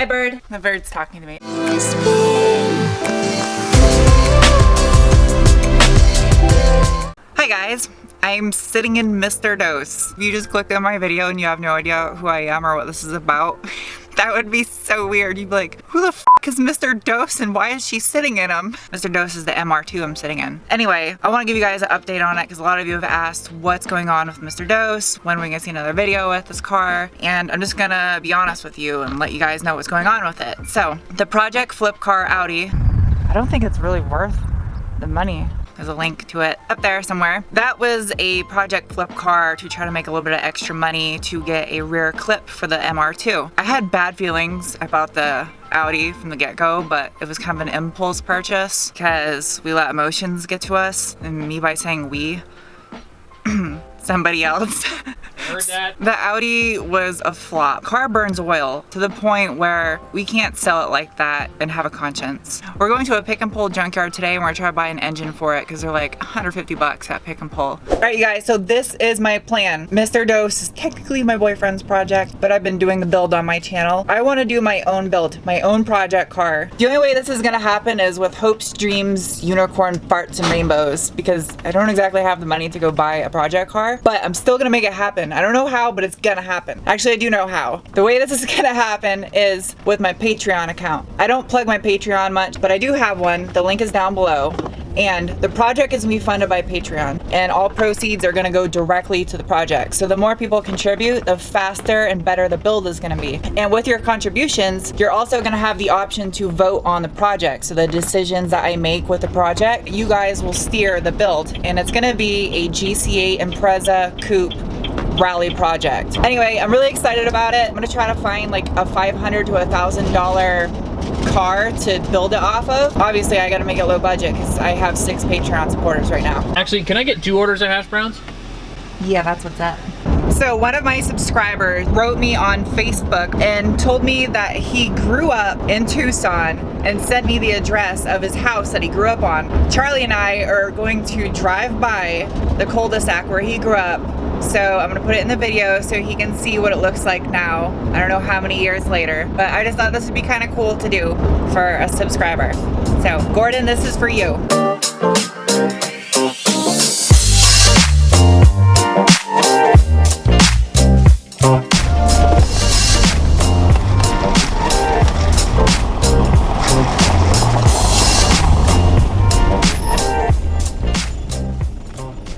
Hi, bird. The bird's talking to me. Hi guys, I'm sitting in Mr. Dose. If you just clicked on my video and you have no idea who I am or what this is about, that would be so weird. You'd be like, who the f is Mr. Dose and why is she sitting in him? Mr. Dose is the MR2 I'm sitting in. Anyway, I want to give you guys an update on it because a lot of you have asked what's going on with Mr. Dose, when we're gonna see another video with this car, and I'm just gonna be honest with you and let you guys know what's going on with it. So, the Project Flip Car Audi, I don't think it's really worth the money. There's a link to it up there somewhere. That was a Project Flip car to try to make a little bit of extra money to get a rear clip for the MR2. I had bad feelings about the Audi from the get-go, but it was kind of an impulse purchase because we let emotions get to us, and me by saying we, somebody else. Heard that. The Audi was a flop. Car burns oil to the point where we can't sell it like that and have a conscience. We're going to a pick and pull junkyard today and we're gonna try to buy an engine for it because they're like 150 bucks at pick and pull. All right, you guys, so this is my plan. Mr. Dose is technically my boyfriend's project, but I've been doing the build on my channel. I want to do my own build, my own project car. The only way this is gonna happen is with hopes, dreams, unicorn farts, and rainbows, because I don't exactly have the money to go buy a project car, but I'm still gonna make it happen. I don't know how, but it's gonna happen. Actually, I do know how. The way this is gonna happen is with my Patreon account. I don't plug my Patreon much, but I do have one. The link is down below. And the project is gonna be funded by Patreon, and all proceeds are gonna go directly to the project. So the more people contribute, the faster and better the build is gonna be. And with your contributions, you're also gonna have the option to vote on the project. So the decisions that I make with the project, you guys will steer the build. And it's gonna be a GC8 Impreza Coupe rally project. Anyway, I'm really excited about it. I'm gonna try to find like a $500 to $1,000 car to build it off of. Obviously, I gotta make it low budget because I have 6 Patreon supporters right now. Actually, can I get 2 orders of hash browns? Yeah, that's what's up. So one of my subscribers wrote me on Facebook and told me that he grew up in Tucson and sent me the address of his house that he grew up on. Charlie and I are going to drive by the cul-de-sac where he grew up. So I'm gonna put it in the video so he can see what it looks like now. I don't know how many years later, but I just thought this would be kind of cool to do for a subscriber. So Gordon, this is for you.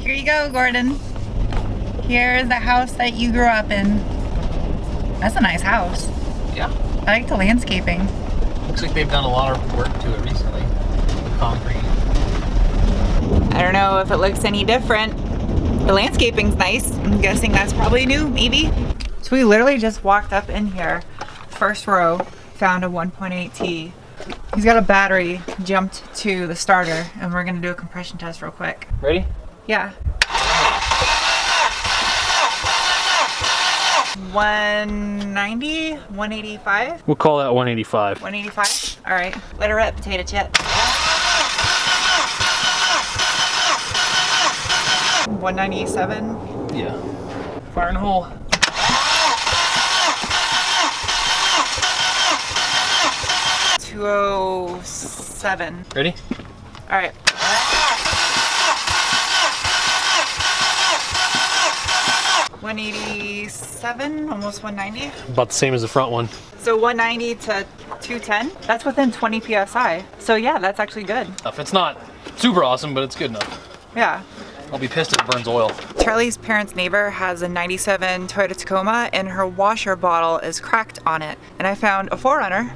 Here you go, Gordon. Here's the house that you grew up in. That's a nice house. Yeah. I like the landscaping. Looks like they've done a lot of work to it recently. Concrete. I don't know if it looks any different. The landscaping's nice. I'm guessing that's probably new, maybe. So we literally just walked up in here, first row, found a 1.8T. He's got a battery, jumped to the starter, and we're gonna do a compression test real quick. Ready? Yeah. 190, 185. We'll call that 185. 185. All right, let her rip, potato chip. 197. Yeah. Fire in the hole. $207. Ready? All right. $187, almost 190. About the same as the front one. So 190 to 210. That's within 20 psi. So yeah, that's actually good. It's not super awesome, but it's good enough. Yeah. I'll be pissed if it burns oil. Charlie's parents' neighbor has a 97 Toyota Tacoma and her washer bottle is cracked on it. And I found a 4Runner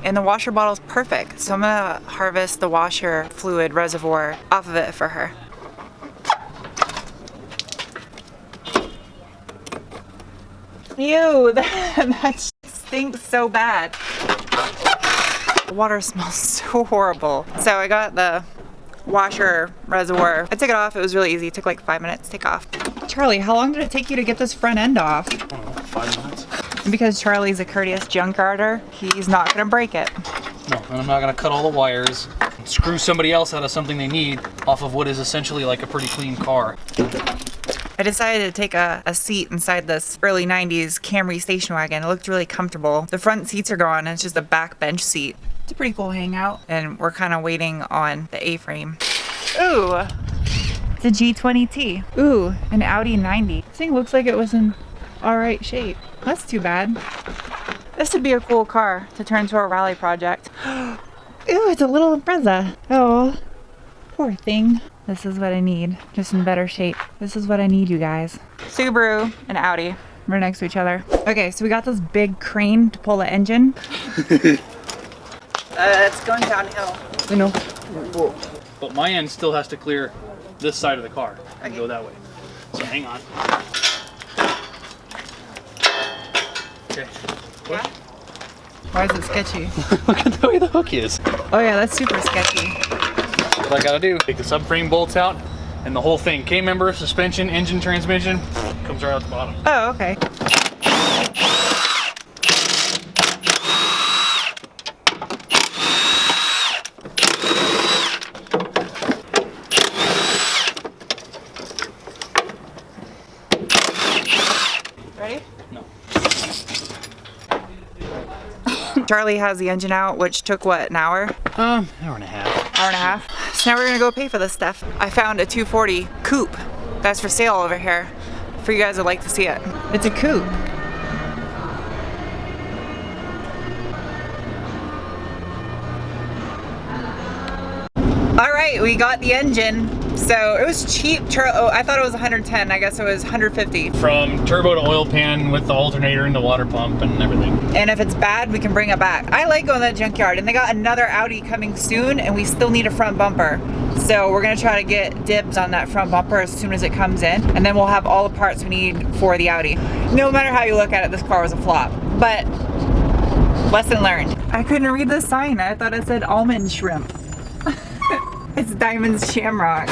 and the washer bottle is perfect. So I'm gonna harvest the washer fluid reservoir off of it for her. Ew, that stinks so bad. The water smells so horrible. So I got the washer reservoir. I took it off. It was really easy. It took like 5 minutes to take off. Charlie, how long did it take you to get this front end off? I don't know, 5 minutes. And because Charlie's a courteous junkyarder, he's not gonna break it. No, and I'm not gonna cut all the wires and screw somebody else out of something they need off of what is essentially like a pretty clean car. I decided to take a seat inside this early 90s Camry station wagon. It looked really comfortable. The front seats are gone and it's just a back bench seat. It's a pretty cool hangout and we're kind of waiting on the A-frame. Ooh, it's a G20T. Ooh, an Audi 90. This thing looks like it was in all right shape. That's too bad. This would be a cool car to turn into a rally project. Ooh, it's a little Impreza. Oh, poor thing. This is what I need, just in better shape. This is what I need, you guys. Subaru and Audi, right next to each other. Okay, so we got this big crane to pull the engine. It's going downhill. I know. But my end still has to clear this side of the car and go that way. So hang on. Okay. Yeah? Why is it sketchy? Look at the way the hook is. Oh yeah, that's super sketchy. What I gotta do, take the subframe bolts out and the whole thing, K-member, suspension, engine, transmission, comes right out the bottom. Oh, okay. Ready? No. Charlie has the engine out, which took what, an hour? Hour and a half. Hour and a half. So now we're gonna go pay for this stuff. I found a 240 coupe that's for sale over here for you guys that like to see it. It's a coupe. All right, we got the engine. So it was cheap. Oh, I thought it was 110. I guess it was 150. From turbo to oil pan with the alternator and the water pump and everything. And if it's bad, we can bring it back. I like going to the junkyard, and they got another Audi coming soon, and we still need a front bumper. So we're gonna try to get dibs on that front bumper as soon as it comes in, and then we'll have all the parts we need for the Audi. No matter how you look at it, this car was a flop, but lesson learned. I couldn't read the sign. I thought it said almond shrimp. It's Diamond's Shamrock.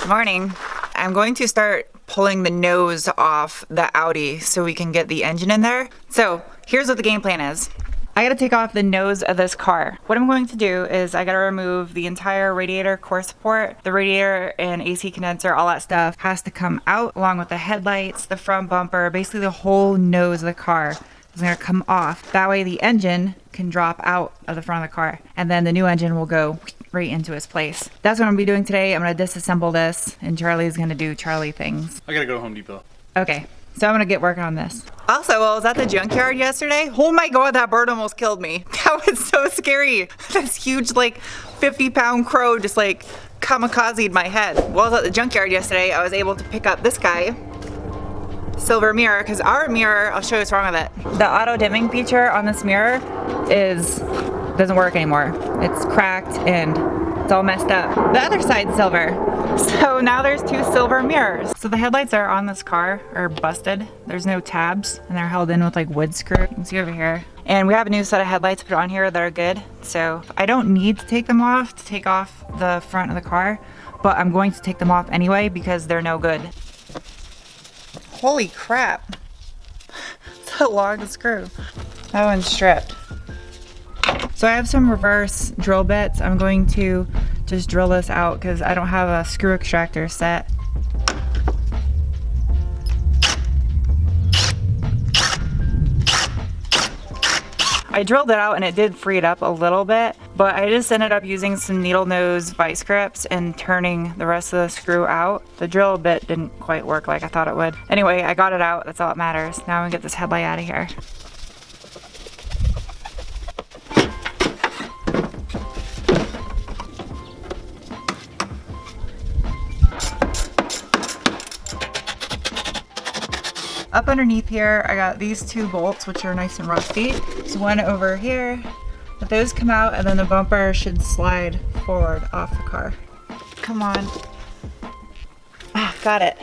Morning. I'm going to start pulling the nose off the Audi so we can get the engine in there. So here's what the game plan is. I gotta take off the nose of this car. What I'm going to do is I gotta remove the entire radiator core support, the radiator and AC condenser, all that stuff has to come out along with the headlights, the front bumper, basically the whole nose of the car is gonna come off. That way the engine can drop out of the front of the car and then the new engine will go right into its place. That's what I'm gonna be doing today. I'm gonna disassemble this and Charlie's gonna do Charlie things. I gotta go to Home Depot. Okay, so I'm gonna get working on this. Also, I was at the junkyard yesterday. Oh my God, that bird almost killed me. That was so scary. This huge like 50-pound crow just like kamikazed my head. While I was at the junkyard yesterday, I was able to pick up this guy, silver mirror, because our mirror, I'll show you what's wrong with it. The auto dimming feature on this mirror doesn't work anymore. It's cracked and it's all messed up. The other side's silver. So now there's two silver mirrors. So the headlights are on this car are busted. There's no tabs and they're held in with like wood screw. You can see over here. And we have a new set of headlights put on here that are good. So I don't need to take them off to take off the front of the car, but I'm going to take them off anyway because they're no good. Holy crap. It's a long screw. That one's stripped. So I have some reverse drill bits. I'm going to just drill this out because I don't have a screw extractor set. I drilled it out and it did free it up a little bit, but I just ended up using some needle nose vice grips and turning the rest of the screw out. The drill bit didn't quite work like I thought it would. Anyway, I got it out. That's all that matters. Now I'm gonna get this headlight out of here. Up underneath here, I got these two bolts, which are nice and rusty. There's one over here, but those come out and then the bumper should slide forward off the car. Come on. Ah, got it.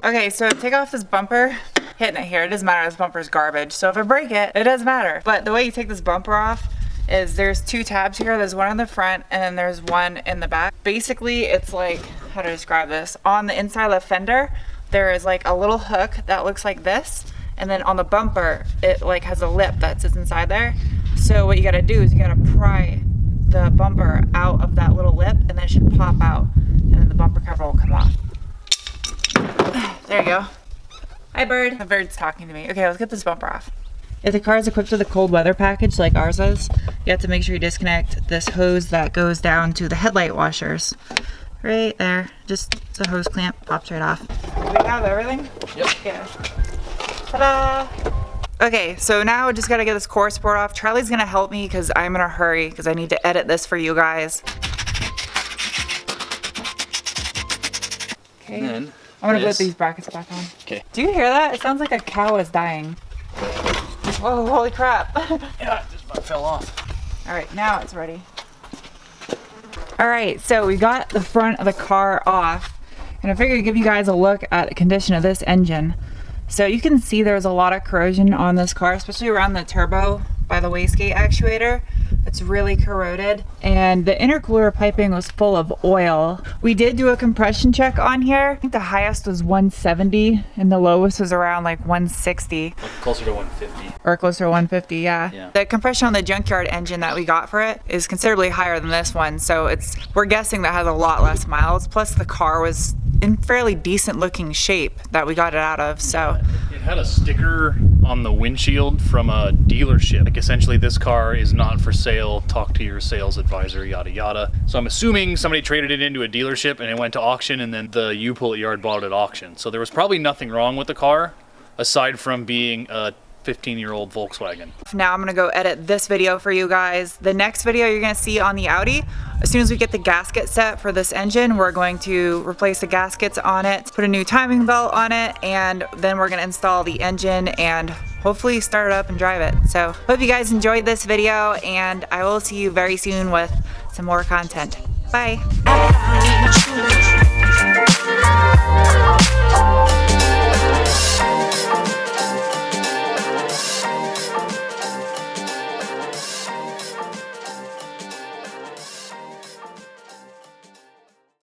Okay, so take off this bumper. Hitting it here, it doesn't matter, this bumper's garbage. So if I break it, it doesn't matter. But the way you take this bumper off is there's two tabs here. There's one on the front and then there's one in the back. Basically, it's like, how to describe this? On the inside of the fender, there is like a little hook that looks like this. And then on the bumper, it like has a lip that sits inside there. So what you gotta do is you gotta pry the bumper out of that little lip, and then it should pop out, and then the bumper cover will come off. There you go. Hi, bird. The bird's talking to me. Okay, let's get this bumper off. If the car is equipped with a cold weather package like ours is, you have to make sure you disconnect this hose that goes down to the headlight washers. Right there. Just it's a hose clamp, pops right off. Do we have everything? Yep. Yeah. Ta-da! Okay, so now I just gotta get this core support off. Charlie's gonna help me because I'm in a hurry because I need to edit this for you guys. Okay. Then I'm gonna put these brackets back on. Okay. Do you hear that? It sounds like a cow is dying. Whoa, holy crap. Yeah, it just about fell off. All right, now it's ready. All right, so we got the front of the car off, and I figured to give you guys a look at the condition of this engine. So you can see there's a lot of corrosion on this car, especially around the turbo by the wastegate actuator. It's really corroded, and the intercooler piping was full of oil. We did do a compression check on here. I think the highest was 170 and the lowest was around like 160. Like closer to 150. Or closer to 150, yeah. Yeah. The compression on the Junkyard engine that we got for it is considerably higher than this one, so we're guessing that has a lot less miles. Plus the car was in fairly decent looking shape that we got it out of, so. It had a sticker on the windshield from a dealership. Like essentially this car is not for sale, talk to your sales advisor, yada yada. So I'm assuming somebody traded it into a dealership and it went to auction, and then the U-Pull yard bought it at auction. So there was probably nothing wrong with the car aside from being a 15-year-old Volkswagen. Now I'm gonna go edit this video for you guys. The next video you're gonna see on the Audi, as soon as we get the gasket set for this engine, we're going to replace the gaskets on it, put a new timing belt on it, and then we're gonna install the engine and hopefully start it up and drive it. So hope you guys enjoyed this video, and I will see you very soon with some more content. Bye.